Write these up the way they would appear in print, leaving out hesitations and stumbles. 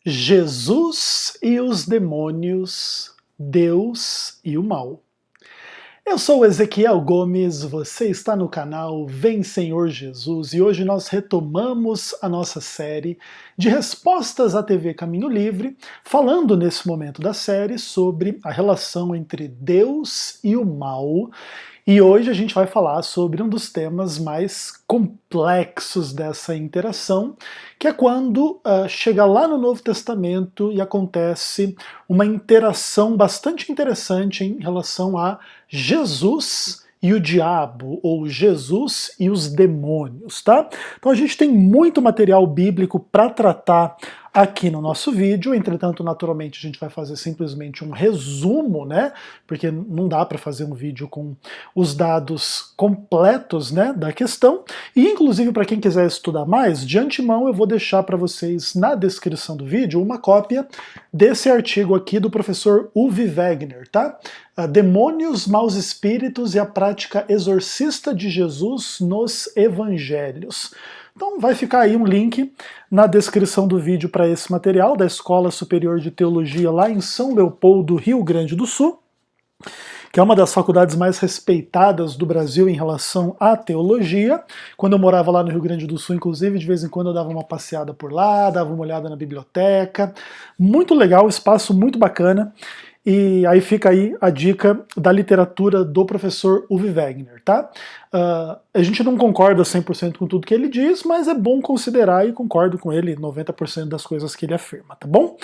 Jesus e os demônios, Deus e o mal. Eu sou Ezequiel Gomes, você está no canal Vem Senhor Jesus e hoje nós retomamos a nossa série de respostas à TV Caminho Livre, falando nesse momento da série sobre a relação entre Deus e o mal. E hoje a gente vai falar sobre um dos temas mais complexos dessa interação, que é quando chega lá no Novo Testamento e acontece uma interação bastante interessante em relação a Jesus e o diabo, ou Jesus e os demônios, tá? Então a gente tem muito material bíblico para tratar aqui no nosso vídeo, entretanto, naturalmente, a gente vai fazer simplesmente um resumo, né? Porque não dá para fazer um vídeo com os dados completos, né, da questão. E, inclusive, para quem quiser estudar mais, de antemão eu vou deixar para vocês na descrição do vídeo uma cópia desse artigo aqui do professor Uwe Wegner, tá? Demônios, Maus Espíritos e a Prática Exorcista de Jesus nos Evangelhos. Então vai ficar aí um link na descrição do vídeo para esse material da Escola Superior de Teologia lá em São Leopoldo, Rio Grande do Sul, que é uma das faculdades mais respeitadas do Brasil em relação à teologia. Quando eu morava lá no Rio Grande do Sul, inclusive, de vez em quando eu dava uma passeada por lá, dava uma olhada na biblioteca. Muito legal, espaço muito bacana. E aí fica aí a dica da literatura do professor Uwe Wegner, tá? A gente não concorda 100% com tudo que ele diz, mas é bom considerar e concordo com ele 90% das coisas que ele afirma, tá bom?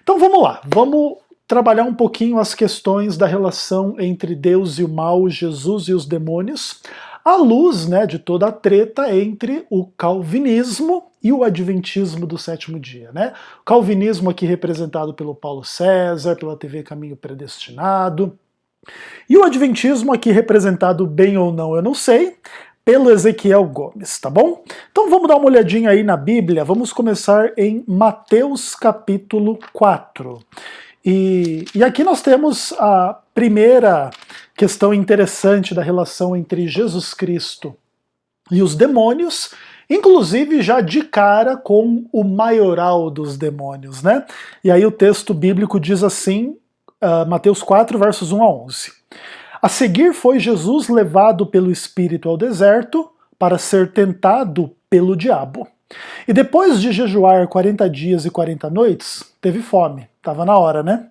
Então vamos lá, vamos trabalhar um pouquinho as questões da relação entre Deus e o mal, Jesus e os demônios, à luz, né, de toda a treta entre o calvinismo e o adventismo do sétimo dia, né? O calvinismo aqui representado pelo Paulo César, pela TV Caminho Predestinado, e o adventismo aqui representado, bem ou não, eu não sei, pelo Ezequiel Gomes, tá bom? Então vamos dar uma olhadinha aí na Bíblia, vamos começar em Mateus capítulo 4. E aqui nós temos a primeira questão interessante da relação entre Jesus Cristo e os demônios, inclusive já de cara com o maioral dos demônios, né? E aí o texto bíblico diz assim, Mateus 4, versos 1 a 11. A seguir foi Jesus levado pelo Espírito ao deserto para ser tentado pelo diabo. E depois de jejuar 40 dias e 40 noites, teve fome. Estava na hora, né?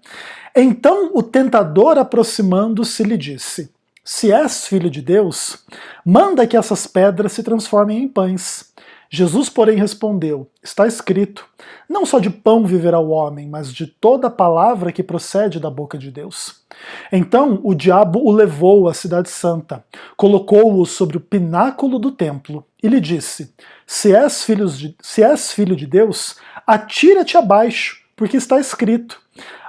Então o tentador, aproximando-se, lhe disse: Se és filho de Deus, manda que essas pedras se transformem em pães. Jesus, porém, respondeu: Está escrito, não só de pão viverá o homem, mas de toda palavra que procede da boca de Deus. Então o diabo o levou à cidade santa, colocou-o sobre o pináculo do templo e lhe disse: Se és filho de Deus, atira-te abaixo, porque está escrito: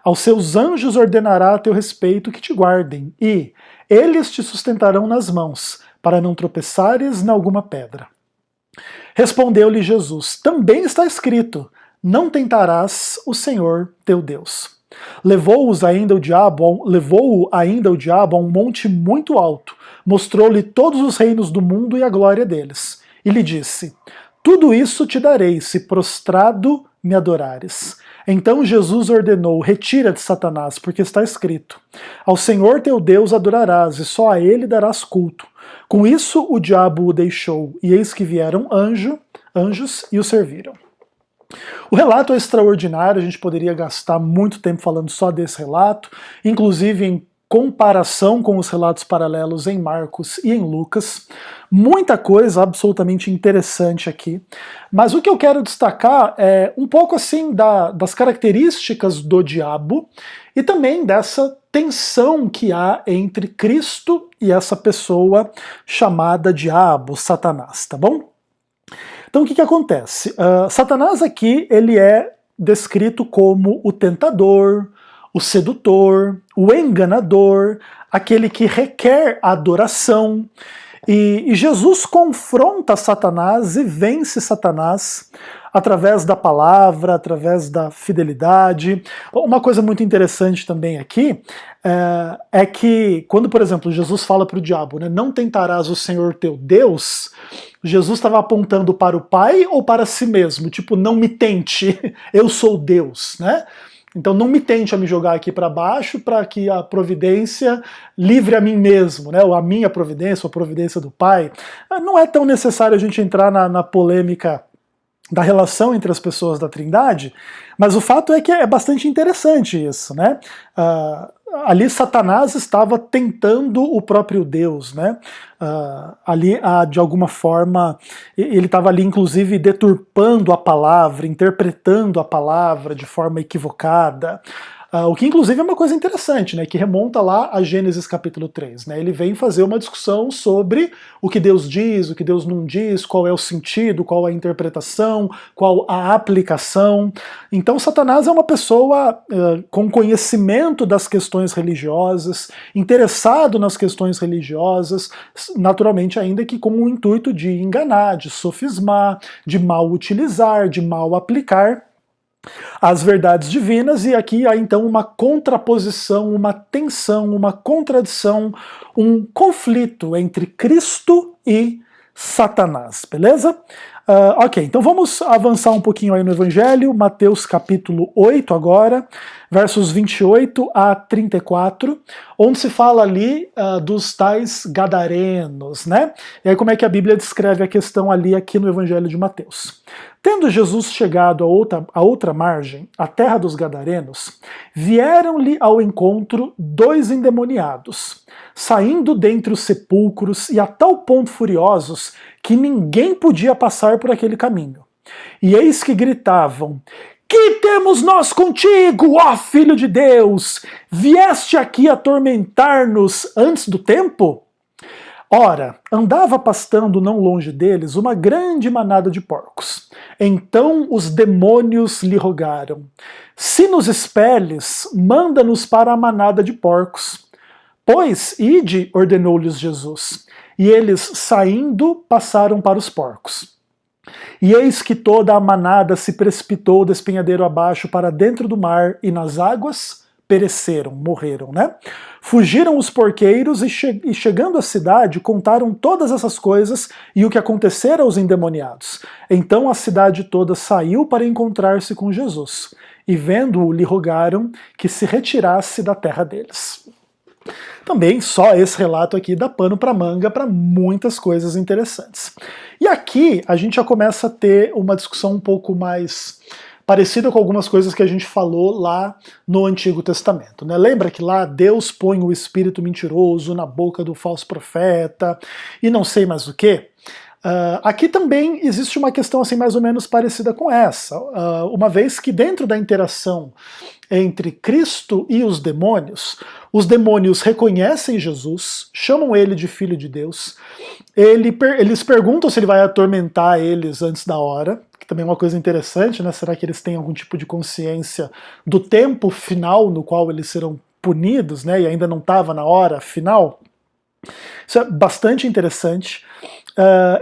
Aos seus anjos ordenará a teu respeito que te guardem, e eles te sustentarão nas mãos, para não tropeçares em alguma pedra. Respondeu-lhe Jesus: Também está escrito: Não tentarás o Senhor teu Deus. Levou-o ainda o diabo a um monte muito alto, mostrou-lhe todos os reinos do mundo e a glória deles, e lhe disse: Tudo isso te darei, se prostrado me adorares. Então Jesus ordenou: Retira-te, Satanás, porque está escrito: Ao Senhor teu Deus adorarás, e só a ele darás culto. Com isso o diabo o deixou, e eis que vieram anjos e o serviram. O relato é extraordinário, a gente poderia gastar muito tempo falando só desse relato, inclusive em comparação com os relatos paralelos em Marcos e em Lucas. Muita coisa absolutamente interessante aqui, mas o que eu quero destacar é um pouco assim das características do diabo e também dessa tensão que há entre Cristo e essa pessoa chamada diabo, Satanás, tá bom? Então o que acontece? Satanás aqui ele é descrito como o tentador, o sedutor, o enganador, aquele que requer adoração. E Jesus confronta Satanás e vence Satanás através da palavra, através da fidelidade. Uma coisa muito interessante também aqui é que quando, por exemplo, Jesus fala para o diabo, né, não tentarás o Senhor teu Deus, Jesus estava apontando para o Pai ou para si mesmo? Tipo, não me tente, eu sou Deus, né? Então não me tente a me jogar aqui para baixo para que a providência livre a mim mesmo, né? Ou a minha providência, ou a providência do Pai. Não é tão necessário a gente entrar na polêmica da relação entre as pessoas da Trindade, mas o fato é que é bastante interessante isso, né? Ali Satanás estava tentando o próprio Deus, né? Ali, de alguma forma, ele estava ali, inclusive, deturpando a palavra, interpretando a palavra de forma equivocada. O que inclusive é uma coisa interessante, né, que remonta lá a Gênesis capítulo 3. Né, ele vem fazer uma discussão sobre o que Deus diz, o que Deus não diz, qual é o sentido, qual é a interpretação, qual a aplicação. Então Satanás é uma pessoa com conhecimento das questões religiosas, interessado nas questões religiosas, naturalmente ainda que com o intuito de enganar, de sofismar, de mal utilizar, de mal aplicar as verdades divinas, e aqui há então uma contraposição, uma tensão, uma contradição, um conflito entre Cristo e Satanás, beleza? Ok, então vamos avançar um pouquinho aí no Evangelho, Mateus capítulo 8 agora, versos 28 a 34, onde se fala ali dos tais gadarenos, né? E aí como é que a Bíblia descreve a questão ali aqui no Evangelho de Mateus? Tendo Jesus chegado a outra margem, a terra dos gadarenos, vieram-lhe ao encontro 2 endemoniados, saindo dentre os sepulcros e a tal ponto furiosos que ninguém podia passar por aquele caminho. E eis que gritavam: "Que temos nós contigo, ó Filho de Deus? Vieste aqui atormentar-nos antes do tempo?" Ora, andava pastando não longe deles uma grande manada de porcos. Então os demônios lhe rogaram: "Se nos expeles, manda-nos para a manada de porcos." "Pois, ide", ordenou-lhes Jesus. E eles, saindo, passaram para os porcos. E eis que toda a manada se precipitou despenhadeiro abaixo para dentro do mar, e nas águas pereceram, morreram, né? Fugiram os porqueiros e chegando à cidade contaram todas essas coisas e o que acontecera aos endemoniados. Então a cidade toda saiu para encontrar-se com Jesus, e vendo-o lhe rogaram que se retirasse da terra deles. Também só esse relato aqui dá pano para manga para muitas coisas interessantes. E aqui a gente já começa a ter uma discussão um pouco mais parecida com algumas coisas que a gente falou lá no Antigo Testamento, né? Lembra que lá Deus põe o espírito mentiroso na boca do falso profeta e não sei mais o que? Aqui também existe uma questão assim mais ou menos parecida com essa, uma vez que dentro da interação entre Cristo e os demônios reconhecem Jesus, chamam ele de Filho de Deus, eles perguntam se ele vai atormentar eles antes da hora, que também é uma coisa interessante, né? Será que eles têm algum tipo de consciência do tempo final no qual eles serão punidos, né? E ainda não estava na hora final? Isso é bastante interessante.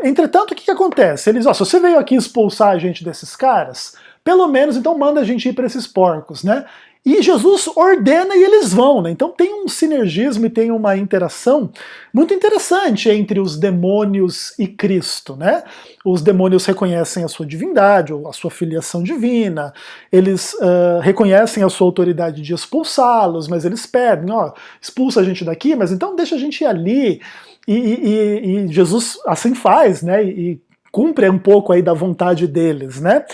Entretanto, o que acontece? Eles, se você veio aqui expulsar a gente desses caras, pelo menos então manda a gente ir para esses porcos, né? E Jesus ordena e eles vão, né? Então tem um sinergismo e tem uma interação muito interessante entre os demônios e Cristo, né? Os demônios reconhecem a sua divindade, ou a sua filiação divina, eles reconhecem a sua autoridade de expulsá-los, mas eles pedem, expulsa a gente daqui, mas então deixa a gente ir ali. E Jesus assim faz, né? E cumpre um pouco aí da vontade deles, né?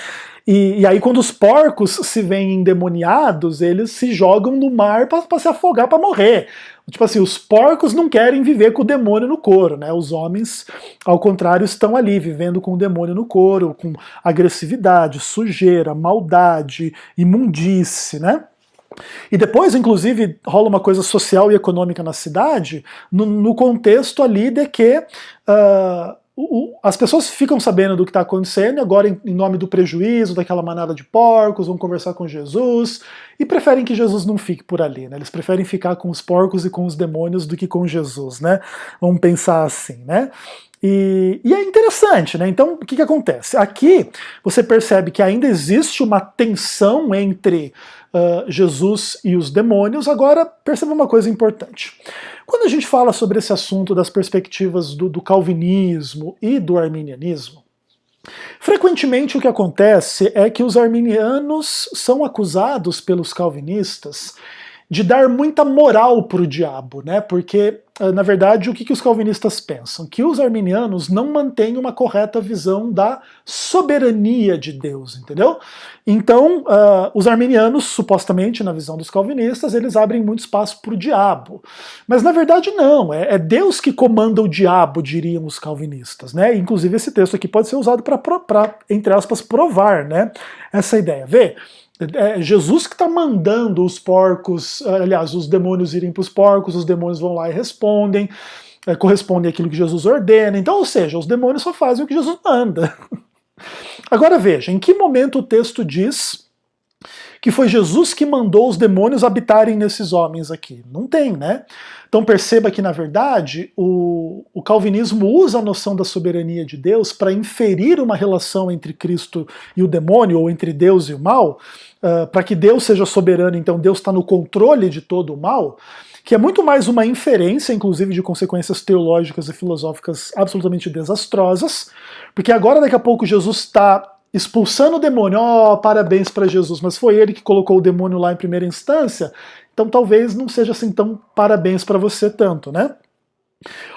E aí quando os porcos se veem endemoniados, eles se jogam no mar para se afogar, para morrer. Tipo assim, os porcos não querem viver com o demônio no couro, né? Os homens, ao contrário, estão ali vivendo com o demônio no couro, com agressividade, sujeira, maldade, imundície, né? E depois, inclusive, rola uma coisa social e econômica na cidade, no contexto ali de que as pessoas ficam sabendo do que está acontecendo, e agora em nome do prejuízo, daquela manada de porcos, vão conversar com Jesus, e preferem que Jesus não fique por ali, né? Eles preferem ficar com os porcos e com os demônios do que com Jesus, né? Vamos pensar assim, né? E é interessante, né? Então, o que acontece? Aqui você percebe que ainda existe uma tensão entre Jesus e os demônios. Agora, perceba uma coisa importante. Quando a gente fala sobre esse assunto das perspectivas do calvinismo e do arminianismo, frequentemente o que acontece é que os arminianos são acusados pelos calvinistas de dar muita moral para o diabo, né? Porque, na verdade, o que os calvinistas pensam? Que os arminianos não mantêm uma correta visão da soberania de Deus, entendeu? Então, os arminianos, supostamente, na visão dos calvinistas, eles abrem muito espaço para o diabo. Mas, na verdade, não. É Deus que comanda o diabo, diriam os calvinistas, né? Inclusive, esse texto aqui pode ser usado para, entre aspas, provar, né, essa ideia. Vê? É Jesus que está mandando os porcos, aliás, os demônios irem para os porcos, os demônios vão lá e respondem, correspondem àquilo que Jesus ordena. Então, ou seja, os demônios só fazem o que Jesus manda. Agora veja, em que momento o texto diz que foi Jesus que mandou os demônios habitarem nesses homens aqui? Não tem, né? Então perceba que, na verdade, o calvinismo usa a noção da soberania de Deus para inferir uma relação entre Cristo e o demônio, ou entre Deus e o mal, para que Deus seja soberano, então Deus está no controle de todo o mal, que é muito mais uma inferência, inclusive, de consequências teológicas e filosóficas absolutamente desastrosas, porque agora, daqui a pouco, Jesus está expulsando o demônio. Oh, parabéns para Jesus, mas foi ele que colocou o demônio lá em primeira instância, então talvez não seja assim tão parabéns para você tanto, né?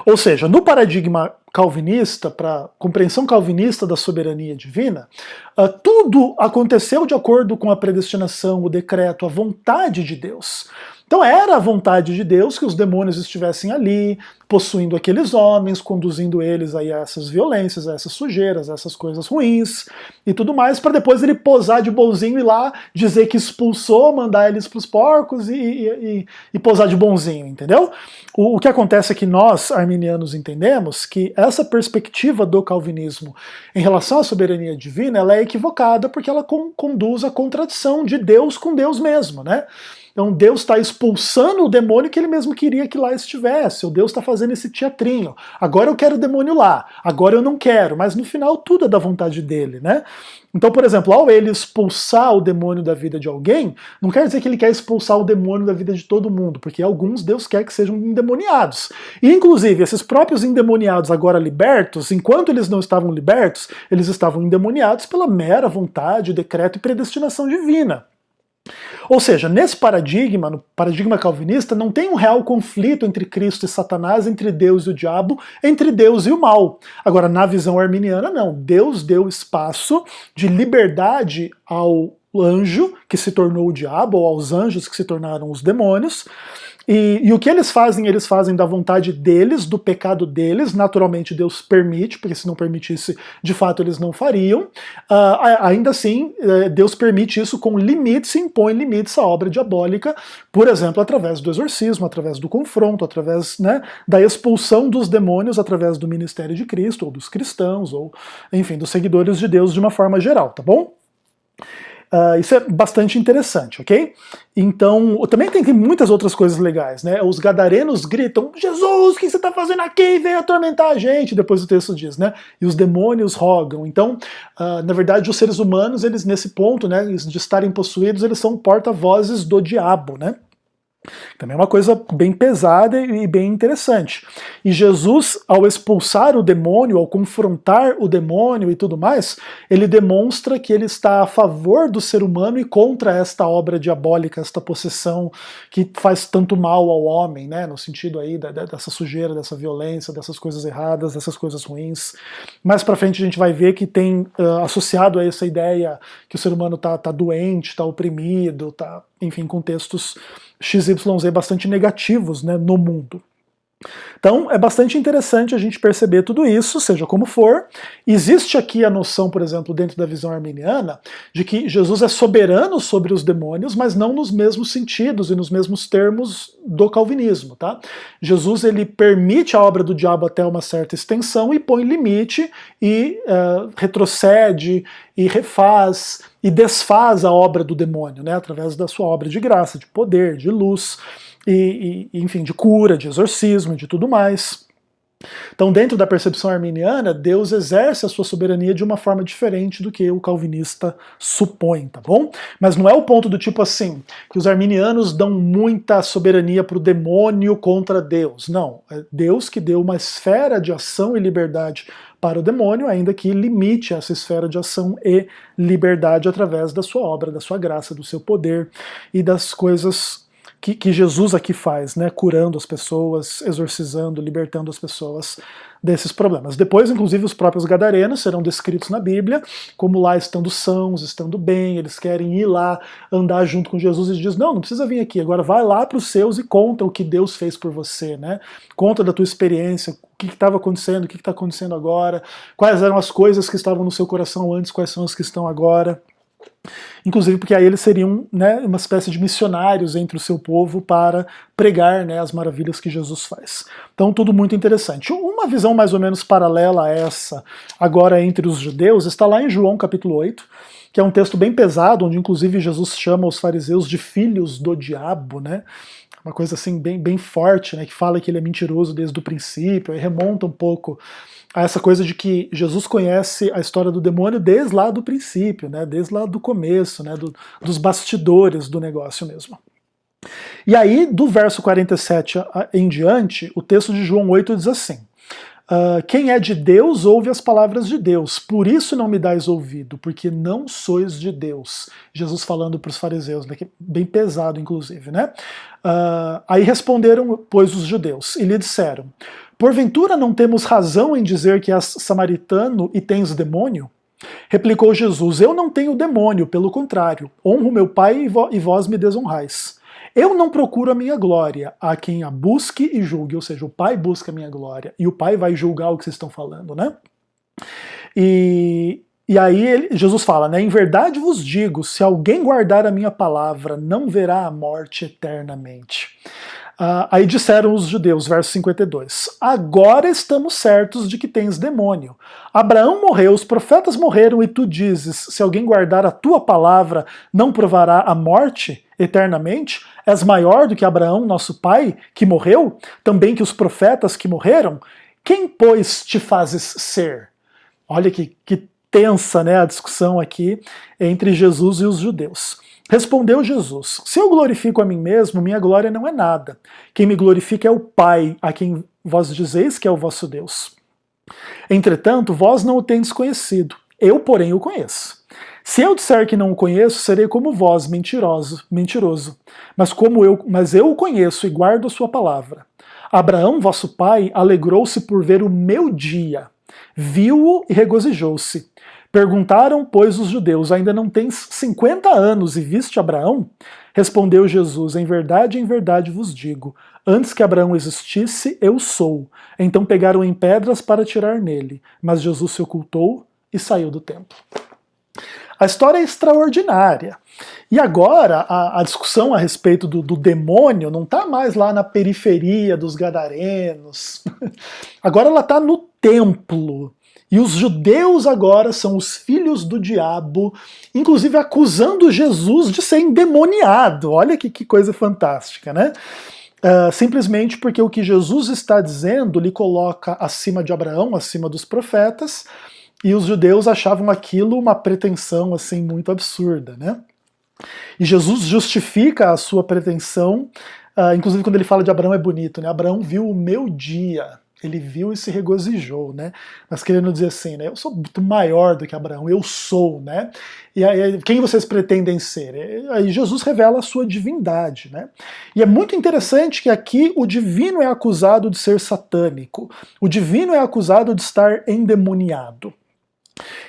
Ou seja, no paradigma calvinista, para compreensão calvinista da soberania divina, tudo aconteceu de acordo com a predestinação, o decreto, a vontade de Deus. Então era a vontade de Deus que os demônios estivessem ali, possuindo aqueles homens, conduzindo eles aí a essas violências, a essas sujeiras, a essas coisas ruins e tudo mais, para depois ele posar de bonzinho e lá dizer que expulsou, mandar eles para os porcos e posar de bonzinho, entendeu? O que acontece é que nós, arminianos, entendemos que essa perspectiva do calvinismo em relação à soberania divina, ela é equivocada porque ela conduz à contradição de Deus com Deus mesmo, né? Então Deus está expulsando o demônio que ele mesmo queria que lá estivesse. O Deus está fazendo esse teatrinho. Agora eu quero o demônio lá, agora eu não quero. Mas no final tudo é da vontade dele, né? Então, por exemplo, ao ele expulsar o demônio da vida de alguém, não quer dizer que ele quer expulsar o demônio da vida de todo mundo, porque alguns Deus quer que sejam endemoniados. E inclusive esses próprios endemoniados agora libertos, enquanto eles não estavam libertos, eles estavam endemoniados pela mera vontade, decreto e predestinação divina. Ou seja, nesse paradigma, no paradigma calvinista, não tem um real conflito entre Cristo e Satanás, entre Deus e o diabo, entre Deus e o mal. Agora, na visão arminiana, não. Deus deu espaço de liberdade ao anjo, que se tornou o diabo, ou aos anjos que se tornaram os demônios. E o que eles fazem da vontade deles, do pecado deles. Naturalmente Deus permite, porque se não permitisse, de fato eles não fariam. Ainda assim, Deus permite isso com limites e impõe limites à obra diabólica, por exemplo, através do exorcismo, através do confronto, através, né, da expulsão dos demônios através do ministério de Cristo, ou dos cristãos, ou enfim, dos seguidores de Deus de uma forma geral, tá bom? Isso é bastante interessante, ok? Então, também tem muitas outras coisas legais, né? Os gadarenos gritam, Jesus, o que você está fazendo aqui? Vem atormentar a gente, depois o texto diz, né? E os demônios rogam. Então, na verdade, os seres humanos, eles nesse ponto, né, de estarem possuídos, eles são porta-vozes do diabo, né? Também é uma coisa bem pesada e bem interessante. E Jesus, ao expulsar o demônio, ao confrontar o demônio e tudo mais, ele demonstra que ele está a favor do ser humano e contra esta obra diabólica, esta possessão que faz tanto mal ao homem, né, no sentido aí dessa sujeira, dessa violência, dessas coisas erradas, dessas coisas ruins. Mais pra frente a gente vai ver que tem associado a essa ideia que o ser humano tá doente, tá oprimido, tá, enfim, contextos XYZ bastante negativos, né, no mundo. Então é bastante interessante a gente perceber tudo isso, seja como for. Existe aqui a noção, por exemplo, dentro da visão arminiana, de que Jesus é soberano sobre os demônios, mas não nos mesmos sentidos e nos mesmos termos do calvinismo, tá? Jesus, ele permite a obra do diabo até uma certa extensão e põe limite e retrocede e refaz e desfaz a obra do demônio, né, através da sua obra de graça, de poder, de luz, enfim, de cura, de exorcismo, de tudo mais. Então, dentro da percepção arminiana, Deus exerce a sua soberania de uma forma diferente do que o calvinista supõe, tá bom? Mas não é o ponto do tipo assim, que os arminianos dão muita soberania para o demônio contra Deus. Não, é Deus que deu uma esfera de ação e liberdade para o demônio, ainda que limite essa esfera de ação e liberdade através da sua obra, da sua graça, do seu poder e das coisas que Jesus aqui faz, né, curando as pessoas, exorcizando, libertando as pessoas desses problemas. Depois, inclusive, os próprios gadarenos serão descritos na Bíblia como lá estando sãos, estando bem, eles querem ir lá, andar junto com Jesus e diz, não precisa vir aqui, agora vai lá para os seus e conta o que Deus fez por você, né? Conta da tua experiência, o que estava acontecendo, o que está acontecendo agora, quais eram as coisas que estavam no seu coração antes, quais são as que estão agora. Inclusive porque aí eles seriam, né, uma espécie de missionários entre o seu povo para pregar, né, as maravilhas que Jesus faz. Então tudo muito interessante. Uma visão mais ou menos paralela a essa, agora entre os judeus, está lá em João capítulo 8, que é um texto bem pesado, onde inclusive Jesus chama os fariseus de filhos do diabo, né? Uma coisa assim bem forte, né, que fala que ele é mentiroso desde o princípio, e remonta um pouco a essa coisa de que Jesus conhece a história do demônio desde lá do princípio, né, desde lá do começo, né, dos bastidores do negócio mesmo. E aí, do verso 47 em diante, o texto de João 8 diz assim, quem é de Deus ouve as palavras de Deus, por isso não me dais ouvido, porque não sois de Deus. Jesus falando para os fariseus, né, bem pesado inclusive, né? Aí responderam, pois, os judeus, e lhe disseram, porventura não temos razão em dizer que és samaritano e tens demônio? Replicou Jesus, eu não tenho demônio, pelo contrário, honro meu Pai e vós me desonrais. Eu não procuro a minha glória, há quem a busque e julgue, ou seja, o Pai busca a minha glória, e o Pai vai julgar o que vocês estão falando, né? E aí Jesus fala, né, em verdade vos digo, se alguém guardar a minha palavra, não verá a morte eternamente. Aí disseram os judeus, verso 52, agora estamos certos de que tens demônio. Abraão morreu, os profetas morreram e tu dizes, se alguém guardar a tua palavra, não provará a morte eternamente? És maior do que Abraão, nosso pai, que morreu? Também que os profetas que morreram? Quem, pois, te fazes ser? Olha que tensa, né, a discussão aqui entre Jesus e os judeus. Respondeu Jesus, se eu glorifico a mim mesmo, minha glória não é nada. Quem me glorifica é o Pai, a quem vós dizeis que é o vosso Deus. Entretanto, vós não o tendes conhecido, eu, porém, o conheço. Se eu disser que não o conheço, serei como vós, mentiroso. Mas eu o conheço e guardo a sua palavra. Abraão, vosso pai, alegrou-se por ver o meu dia. Viu-o e regozijou-se. Perguntaram, pois, os judeus, ainda não tens 50 anos e viste Abraão? Respondeu Jesus, em verdade vos digo, antes que Abraão existisse, eu sou. Então pegaram em pedras para atirar nele, mas Jesus se ocultou e saiu do templo. A história é extraordinária. E agora a discussão a respeito do demônio não está mais lá na periferia dos gadarenos. Agora ela está no templo. E os judeus agora são os filhos do diabo, inclusive acusando Jesus de ser endemoniado. Olha que coisa fantástica, né? Simplesmente porque o que Jesus está dizendo lhe coloca acima de Abraão, acima dos profetas, e os judeus achavam aquilo uma pretensão assim muito absurda, né? E Jesus justifica a sua pretensão, inclusive quando ele fala de Abraão é bonito, né? Abraão viu o meu dia. Ele viu e se regozijou, né? Mas querendo dizer assim, né? Eu sou muito maior do que Abraão, eu sou, né? E aí, quem vocês pretendem ser? Aí Jesus revela a sua divindade, né? E é muito interessante que aqui o divino é acusado de ser satânico. O divino é acusado de estar endemoniado.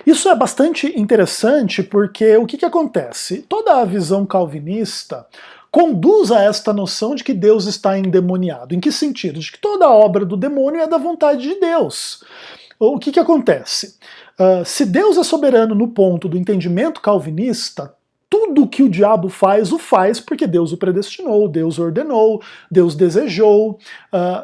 Isso é bastante interessante porque o que acontece? Toda a visão calvinista conduz a esta noção de que Deus está endemoniado. Em que sentido? De que toda a obra do demônio é da vontade de Deus. O que acontece? Se Deus é soberano no ponto do entendimento calvinista, tudo que o diabo faz, o faz porque Deus o predestinou, Deus ordenou, Deus desejou,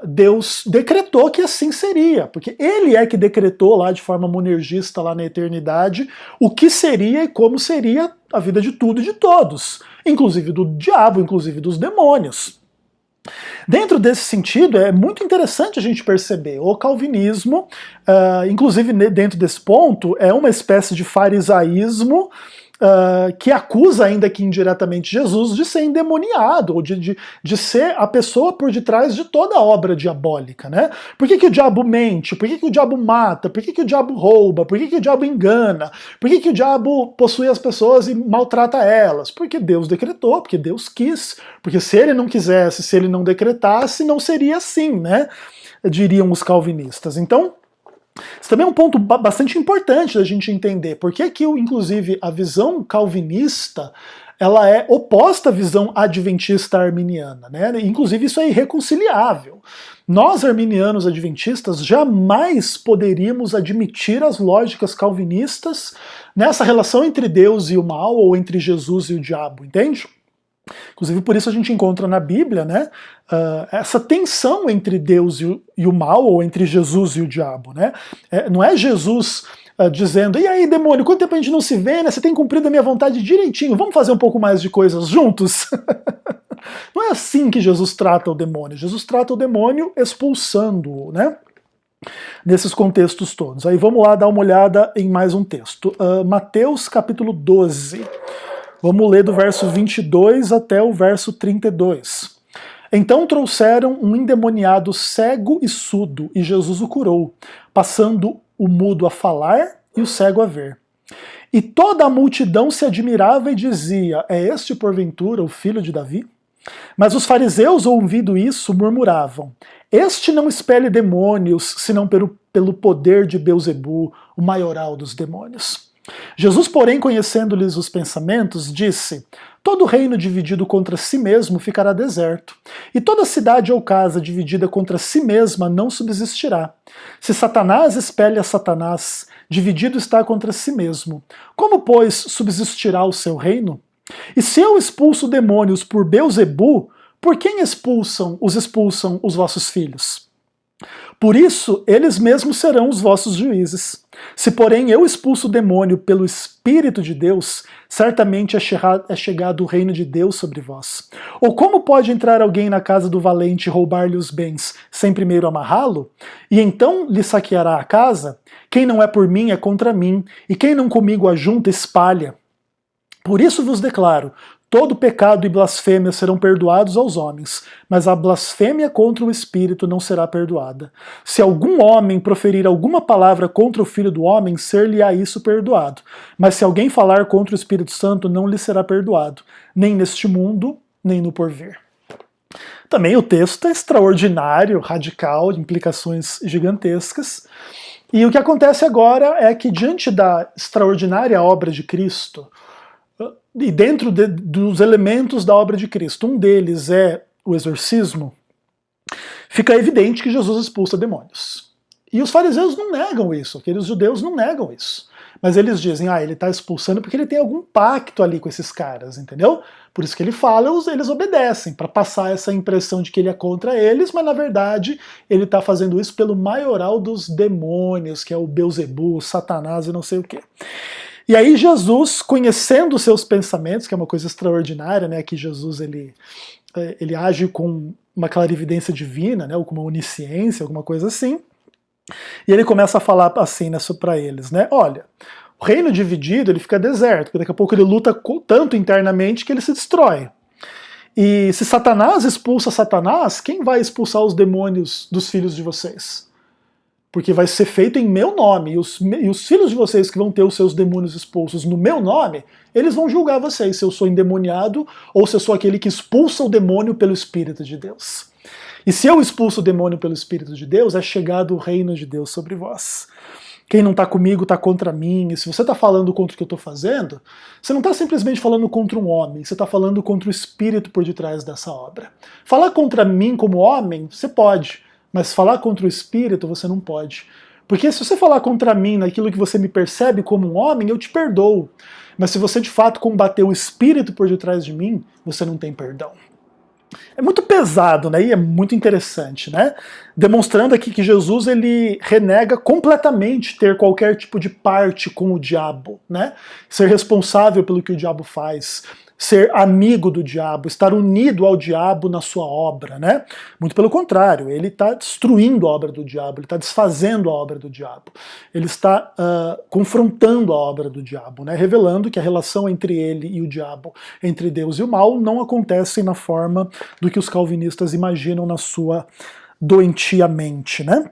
Deus decretou que assim seria, porque ele é que decretou lá de forma monergista lá na eternidade o que seria e como seria a vida de tudo e de todos, inclusive do diabo, inclusive dos demônios. Dentro desse sentido, é muito interessante a gente perceber o calvinismo, inclusive dentro desse ponto, é uma espécie de farisaísmo que acusa, ainda que indiretamente, Jesus de ser endemoniado, ou de ser a pessoa por detrás de toda a obra diabólica, né? Por que o diabo mente? Por que o diabo mata? Por que o diabo rouba? Por que o diabo engana? Por que o diabo possui as pessoas e maltrata elas? Porque Deus decretou, porque Deus quis, porque se ele não quisesse, se ele não decretasse, não seria assim, né? Diriam os calvinistas. Então, isso também é um ponto bastante importante da gente entender. Por que inclusive, a visão calvinista ela é oposta à visão adventista arminiana, né? Inclusive, isso é irreconciliável. Nós, arminianos adventistas, jamais poderíamos admitir as lógicas calvinistas nessa relação entre Deus e o mal, ou entre Jesus e o diabo, entende? Inclusive por isso a gente encontra na Bíblia, né, essa tensão entre Deus e o mal, ou entre Jesus e o diabo, né? Não é Jesus dizendo, e aí demônio, quanto tempo a gente não se vê, né? Você tem cumprido a minha vontade direitinho, vamos fazer um pouco mais de coisas juntos? Não é assim que Jesus trata o demônio. Jesus trata o demônio expulsando-o, né? Nesses contextos todos. Aí vamos lá dar uma olhada em mais um texto. Mateus capítulo 12. Vamos ler do verso 22 até o verso 32. Então trouxeram um endemoniado cego e surdo, e Jesus o curou, passando o mudo a falar e o cego a ver. E toda a multidão se admirava e dizia, é este porventura o filho de Davi? Mas os fariseus, ouvindo isso, murmuravam, este não expele demônios, senão pelo poder de Beelzebu, o maioral dos demônios. Jesus, porém, conhecendo-lhes os pensamentos, disse, todo reino dividido contra si mesmo ficará deserto, e toda cidade ou casa dividida contra si mesma não subsistirá. Se Satanás espelha Satanás, dividido está contra si mesmo. Como, pois, subsistirá o seu reino? E se eu expulso demônios por Beelzebu, por quem expulsam os vossos filhos? Por isso, eles mesmos serão os vossos juízes. Se, porém, eu expulso o demônio pelo Espírito de Deus, certamente é chegado o reino de Deus sobre vós. Ou como pode entrar alguém na casa do valente e roubar-lhe os bens, sem primeiro amarrá-lo? E então lhe saqueará a casa? Quem não é por mim é contra mim, e quem não comigo ajunta espalha. Por isso vos declaro, todo pecado e blasfêmia serão perdoados aos homens, mas a blasfêmia contra o Espírito não será perdoada. Se algum homem proferir alguma palavra contra o Filho do Homem, ser-lhe-á isso perdoado. Mas se alguém falar contra o Espírito Santo, não lhe será perdoado, nem neste mundo, nem no porvir. Também o texto é extraordinário, radical, de implicações gigantescas. E o que acontece agora é que, diante da extraordinária obra de Cristo, e dentro dos elementos da obra de Cristo, um deles é o exorcismo, fica evidente que Jesus expulsa demônios. E os fariseus não negam isso, aqueles judeus não negam isso. Mas eles dizem, ele está expulsando porque ele tem algum pacto ali com esses caras, entendeu? Por isso que ele fala, eles obedecem, para passar essa impressão de que ele é contra eles, mas na verdade ele está fazendo isso pelo maioral dos demônios, que é o Beelzebu, Satanás e não sei o quê. E aí Jesus, conhecendo os seus pensamentos, que é uma coisa extraordinária, né, que Jesus ele age com uma clarividência divina, né, ou com uma onisciência, alguma coisa assim, e ele começa a falar assim, né, para eles, né, olha, o reino dividido ele fica deserto, porque daqui a pouco ele luta tanto internamente que ele se destrói. E se Satanás expulsa Satanás, quem vai expulsar os demônios dos filhos de vocês? Porque vai ser feito em meu nome, e os filhos de vocês que vão ter os seus demônios expulsos no meu nome, eles vão julgar vocês se eu sou endemoniado ou se eu sou aquele que expulsa o demônio pelo Espírito de Deus. E se eu expulso o demônio pelo Espírito de Deus, é chegado o reino de Deus sobre vós. Quem não está comigo está contra mim, e se você está falando contra o que eu estou fazendo, você não está simplesmente falando contra um homem, você está falando contra o Espírito por detrás dessa obra. Falar contra mim como homem, você pode, mas falar contra o Espírito você não pode. Porque se você falar contra mim naquilo que você me percebe como um homem, eu te perdoo. Mas se você de fato combater o Espírito por detrás de mim, você não tem perdão. É muito pesado, né? E é muito interessante, né? Demonstrando aqui que Jesus ele renega completamente ter qualquer tipo de parte com o diabo, né? Ser responsável pelo que o diabo faz. ser amigo do diabo, estar unido ao diabo na sua obra, né? Muito pelo contrário, ele está destruindo a obra do diabo, ele está desfazendo a obra do diabo, ele está confrontando a obra do diabo, né? Revelando que a relação entre ele e o diabo, entre Deus e o mal, não acontece na forma do que os calvinistas imaginam na sua doentia mente, né?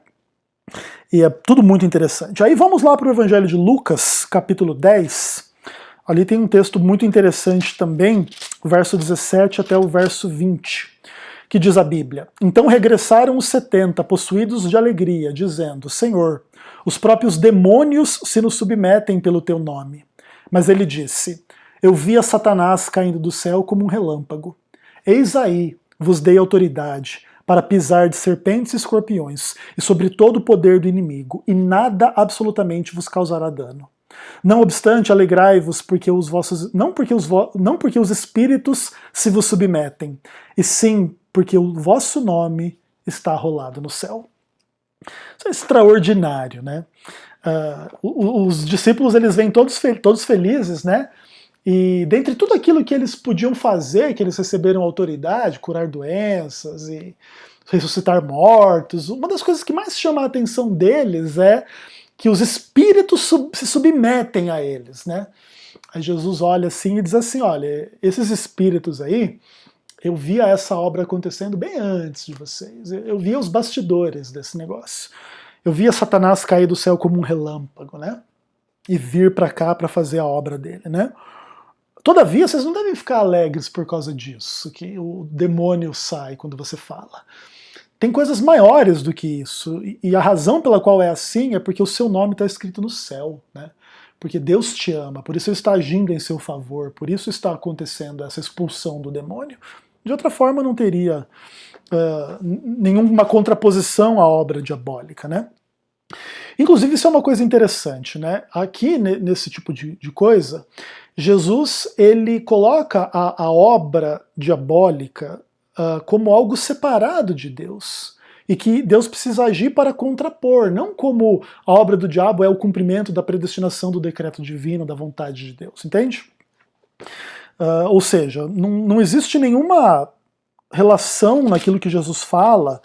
E é tudo muito interessante. Aí vamos lá para o Evangelho de Lucas, capítulo 10. Ali tem um texto muito interessante também, o verso 17 até o verso 20, que diz a Bíblia: Então regressaram os 70, possuídos de alegria, dizendo: Senhor, os próprios demônios se nos submetem pelo teu nome. Mas ele disse: Eu vi a Satanás caindo do céu como um relâmpago. Eis aí, vos dei autoridade para pisar de serpentes e escorpiões, e sobre todo o poder do inimigo, e nada absolutamente vos causará dano. Não obstante, alegrai-vos porque os vossos, não porque os espíritos se vos submetem, e sim porque o vosso nome está arrolado no céu. Isso é extraordinário, né? Os discípulos, eles vêm todos felizes, né? E dentre tudo aquilo que eles podiam fazer, que eles receberam autoridade, curar doenças e ressuscitar mortos, uma das coisas que mais chama a atenção deles é que os espíritos se submetem a eles, né? Aí Jesus olha assim e diz assim: olha, esses espíritos aí, eu via essa obra acontecendo bem antes de vocês, eu via os bastidores desse negócio. Eu via Satanás cair do céu como um relâmpago, né? E vir para cá para fazer a obra dele, né? Todavia, vocês não devem ficar alegres por causa disso, que o demônio sai quando você fala. Tem coisas maiores do que isso, e a razão pela qual é assim é porque o seu nome está escrito no céu, né? Porque Deus te ama, por isso ele está agindo em seu favor, por isso está acontecendo essa expulsão do demônio. De outra forma, não teria nenhuma contraposição à obra diabólica, né? Inclusive, isso é uma coisa interessante, né? Aqui, nesse tipo de coisa, Jesus, ele coloca a obra diabólica como algo separado de Deus, e que Deus precisa agir para contrapor, não como a obra do diabo é o cumprimento da predestinação do decreto divino, da vontade de Deus, entende? Ou seja, não existe nenhuma relação naquilo que Jesus fala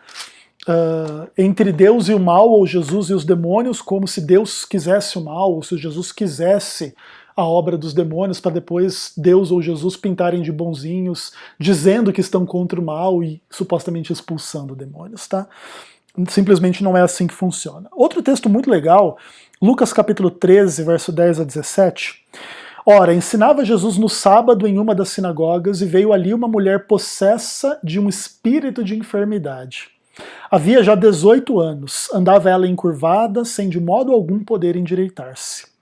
entre Deus e o mal, ou Jesus e os demônios, como se Deus quisesse o mal, ou se Jesus quisesse a obra dos demônios, para depois Deus ou Jesus pintarem de bonzinhos, dizendo que estão contra o mal e supostamente expulsando demônios, tá? Simplesmente não é assim que funciona. Outro texto muito legal, Lucas capítulo 13, verso 10 a 17. Ora, ensinava Jesus no sábado em uma das sinagogas, e veio ali uma mulher possessa de um espírito de enfermidade. Havia já 18 anos, andava ela encurvada, sem de modo algum poder endireitar-se.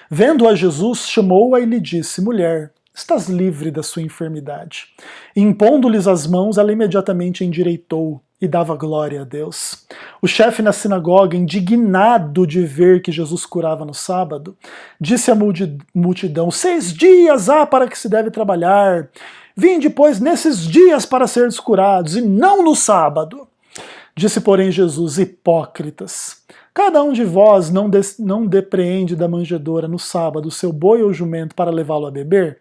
Vendo a Jesus, chamou-a e lhe disse: Mulher, estás livre da sua enfermidade. E impondo-lhes as mãos, ela imediatamente endireitou e dava glória a Deus. O chefe na sinagoga, indignado de ver que Jesus curava no sábado, disse à multidão: 6 dias há para que se deve trabalhar. Vinde, pois, nesses dias para seres curados, e não no sábado. Disse, porém, Jesus: Hipócritas, cada um de vós não depreende da manjedoura no sábado o seu boi ou jumento para levá-lo a beber?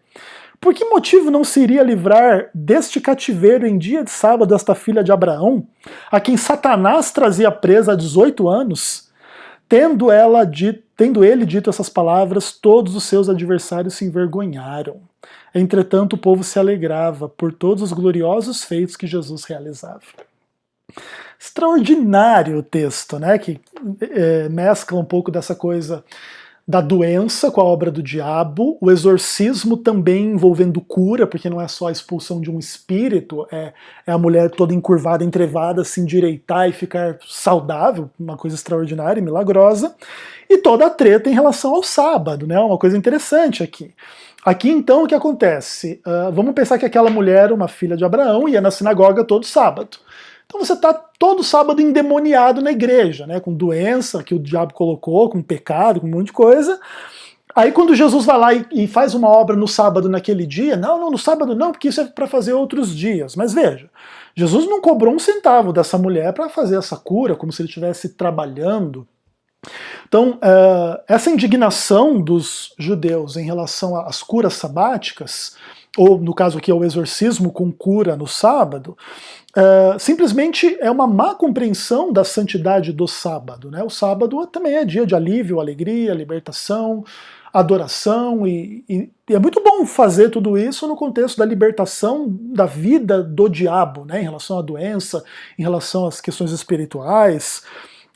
Por que motivo não se iria livrar deste cativeiro em dia de sábado esta filha de Abraão, a quem Satanás trazia presa há 18 anos? Tendo ele dito essas palavras, todos os seus adversários se envergonharam. Entretanto, o povo se alegrava por todos os gloriosos feitos que Jesus realizava. Extraordinário o texto, né? Que mescla um pouco dessa coisa da doença com a obra do diabo, o exorcismo também envolvendo cura, porque não é só a expulsão de um espírito, é a mulher toda encurvada, entrevada, se endireitar e ficar saudável, uma coisa extraordinária e milagrosa, e toda a treta em relação ao sábado, né? Uma coisa interessante aqui. Aqui então o que acontece? Vamos pensar que aquela mulher, uma filha de Abraão, ia na sinagoga todo sábado. Então você está todo sábado endemoniado na igreja, né, com doença que o diabo colocou, com pecado, com um monte de coisa. Aí quando Jesus vai lá e faz uma obra no sábado naquele dia, não, no sábado não, porque isso é para fazer outros dias. Mas veja, Jesus não cobrou um centavo dessa mulher para fazer essa cura, como se ele estivesse trabalhando. Então, essa indignação dos judeus em relação às curas sabáticas ou no caso aqui é o exorcismo com cura no sábado, simplesmente é uma má compreensão da santidade do sábado, né? O sábado também é dia de alívio, alegria, libertação, adoração, e é muito bom fazer tudo isso no contexto da libertação da vida do diabo, né? Em relação à doença, em relação às questões espirituais.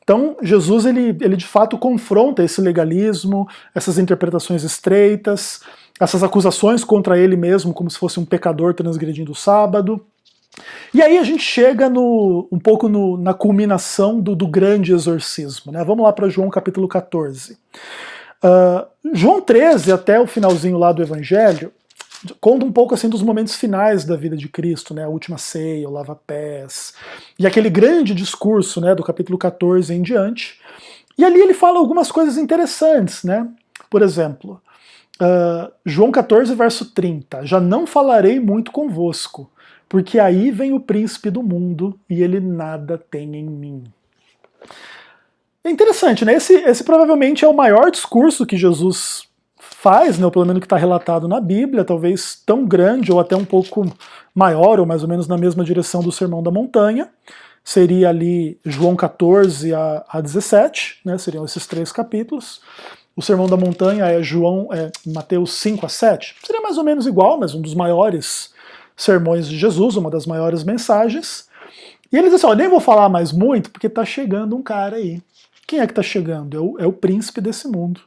Então, Jesus, ele de fato confronta esse legalismo, essas interpretações estreitas, essas acusações contra ele mesmo, como se fosse um pecador transgredindo o sábado. E aí a gente chega um pouco na culminação do grande exorcismo, né? Vamos lá para João capítulo 14. João 13, até o finalzinho lá do Evangelho, conta um pouco assim dos momentos finais da vida de Cristo, né? A última ceia, o lava-pés, e aquele grande discurso, né, do capítulo 14 em diante. E ali ele fala algumas coisas interessantes, né? Por exemplo, João 14, verso 30, já não falarei muito convosco, porque aí vem o príncipe do mundo e ele nada tem em mim. É interessante, né? Esse provavelmente é o maior discurso que Jesus faz, né? Ou pelo menos que está relatado na Bíblia, talvez tão grande ou até um pouco maior, ou mais ou menos na mesma direção do Sermão da Montanha. Seria ali João 14 a 17, né? Seriam esses 3 capítulos. O Sermão da Montanha é Mateus 5 a 7. Seria mais ou menos igual, mas um dos maiores sermões de Jesus, uma das maiores mensagens. E ele diz assim, ó, nem vou falar mais muito, porque está chegando um cara aí. Quem é que está chegando? É o príncipe desse mundo.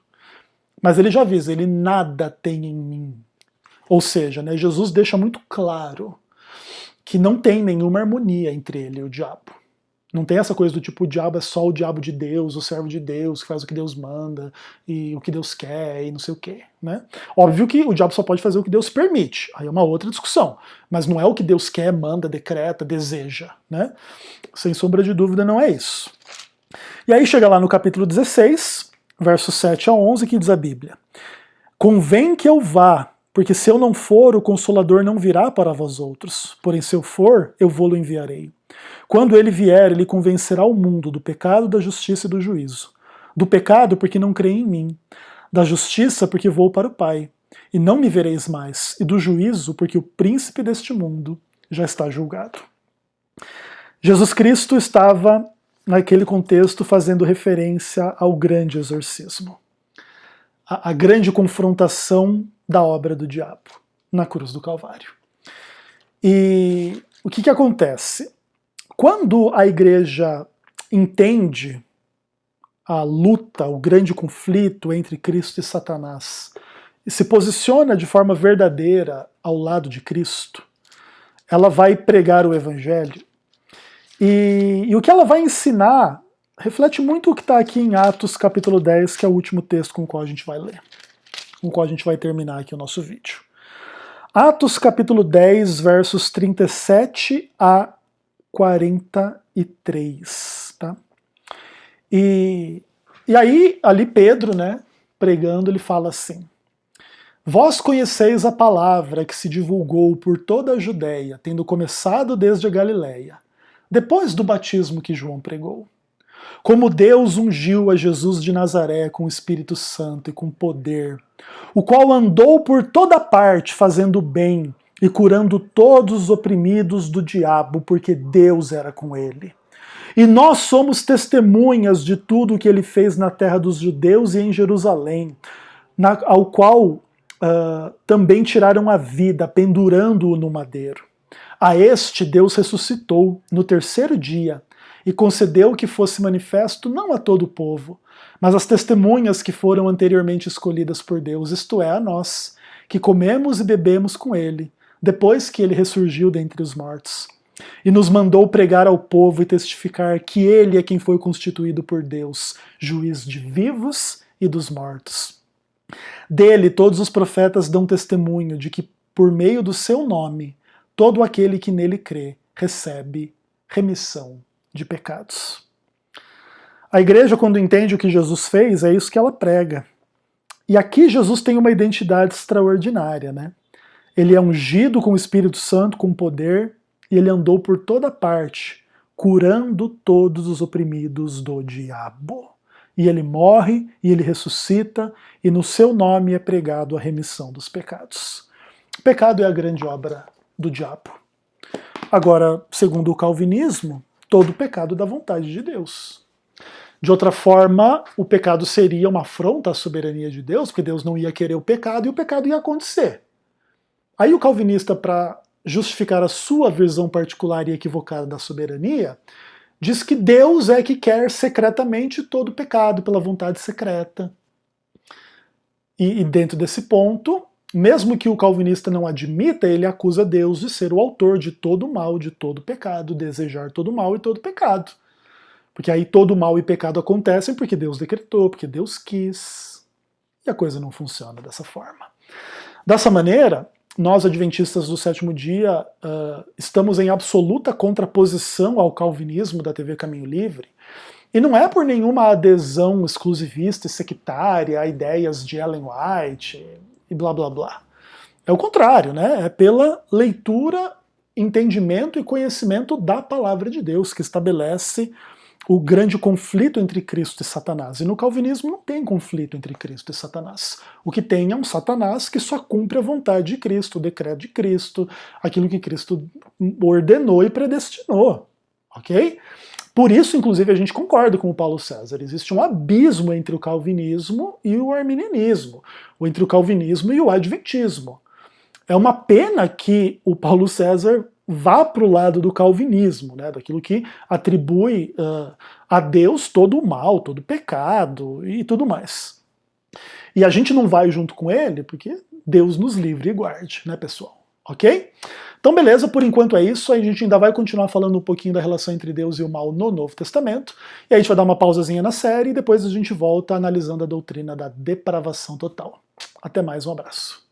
Mas ele já avisa, ele nada tem em mim. Ou seja, né, Jesus deixa muito claro que não tem nenhuma harmonia entre ele e o diabo. Não tem essa coisa do tipo, o diabo é só o diabo de Deus, o servo de Deus, que faz o que Deus manda, e o que Deus quer, e não sei o quê. Né? Óbvio que o diabo só pode fazer o que Deus permite, aí é uma outra discussão. Mas não é o que Deus quer, manda, decreta, deseja. Né? Sem sombra de dúvida, não é isso. E aí chega lá no capítulo 16, versos 7 a 11, que diz a Bíblia: convém que eu vá, porque se eu não for, o Consolador não virá para vós outros. Porém, se eu for, eu vou-lo enviarei. Quando ele vier, ele convencerá o mundo do pecado, da justiça e do juízo. Do pecado, porque não creem em mim. Da justiça, porque vou para o Pai, e não me vereis mais. E do juízo, porque o príncipe deste mundo já está julgado. Jesus Cristo estava, naquele contexto, fazendo referência ao grande exorcismo. A grande confrontação da obra do diabo na cruz do Calvário. E o que acontece? Quando a igreja entende a luta, o grande conflito entre Cristo e Satanás, e se posiciona de forma verdadeira ao lado de Cristo, ela vai pregar o Evangelho. E o que ela vai ensinar reflete muito o que está aqui em Atos capítulo 10, que é o último texto com o qual a gente vai ler, com o qual a gente vai terminar aqui o nosso vídeo. Atos capítulo 10, versos 37 a 43, tá? E aí, ali Pedro, né, pregando, ele fala assim: vós conheceis a palavra que se divulgou por toda a Judéia, tendo começado desde a Galiléia, depois do batismo que João pregou. Como Deus ungiu a Jesus de Nazaré com o Espírito Santo e com poder, o qual andou por toda parte fazendo bem e curando todos os oprimidos do diabo, porque Deus era com ele. E nós somos testemunhas de tudo o que ele fez na terra dos judeus e em Jerusalém, ao qual também tiraram a vida, pendurando-o no madeiro. A este Deus ressuscitou no terceiro dia e concedeu que fosse manifesto não a todo o povo, mas às testemunhas que foram anteriormente escolhidas por Deus, isto é, a nós, que comemos e bebemos com ele, depois que ele ressurgiu dentre os mortos. E nos mandou pregar ao povo e testificar que ele é quem foi constituído por Deus, juiz de vivos e dos mortos. Dele todos os profetas dão testemunho de que, por meio do seu nome, todo aquele que nele crê recebe remissão de pecados. A igreja, quando entende o que Jesus fez, é isso que ela prega. E aqui Jesus tem uma identidade extraordinária, né? Ele é ungido com o Espírito Santo, com poder, e ele andou por toda parte, curando todos os oprimidos do diabo. E ele morre, e ele ressuscita, e no seu nome é pregado a remissão dos pecados. Pecado é a grande obra do diabo. Agora, segundo o calvinismo, todo pecado dá vontade de Deus. De outra forma, o pecado seria uma afronta à soberania de Deus, porque Deus não ia querer o pecado e o pecado ia acontecer. Aí o calvinista, para justificar a sua visão particular e equivocada da soberania, diz que Deus é que quer secretamente todo pecado pela vontade secreta. E dentro desse ponto, mesmo que o calvinista não admita, ele acusa Deus de ser o autor de todo mal, de todo pecado, desejar todo mal e todo pecado. Porque aí todo mal e pecado acontecem porque Deus decretou, porque Deus quis. E a coisa não funciona dessa forma. Dessa maneira, nós adventistas do sétimo dia estamos em absoluta contraposição ao calvinismo da TV Caminho Livre. E não é por nenhuma adesão exclusivista e sectária a ideias de Ellen White e blá blá blá. É o contrário, né? É pela leitura, entendimento e conhecimento da palavra de Deus que estabelece o grande conflito entre Cristo e Satanás. E no calvinismo não tem conflito entre Cristo e Satanás. O que tem é um Satanás que só cumpre a vontade de Cristo, o decreto de Cristo, aquilo que Cristo ordenou e predestinou. Ok? Por isso, inclusive, a gente concorda com o Paulo César. Existe um abismo entre o calvinismo e o arminianismo, ou entre o calvinismo e o adventismo. É uma pena que o Paulo César vá para o lado do calvinismo, né, daquilo que atribui a Deus todo o mal, todo o pecado e tudo mais. E a gente não vai junto com ele porque Deus nos livre e guarde, né, pessoal? Ok? Então, beleza, por enquanto é isso. A gente ainda vai continuar falando um pouquinho da relação entre Deus e o mal no Novo Testamento. E aí a gente vai dar uma pausazinha na série e depois a gente volta analisando a doutrina da depravação total. Até mais, um abraço.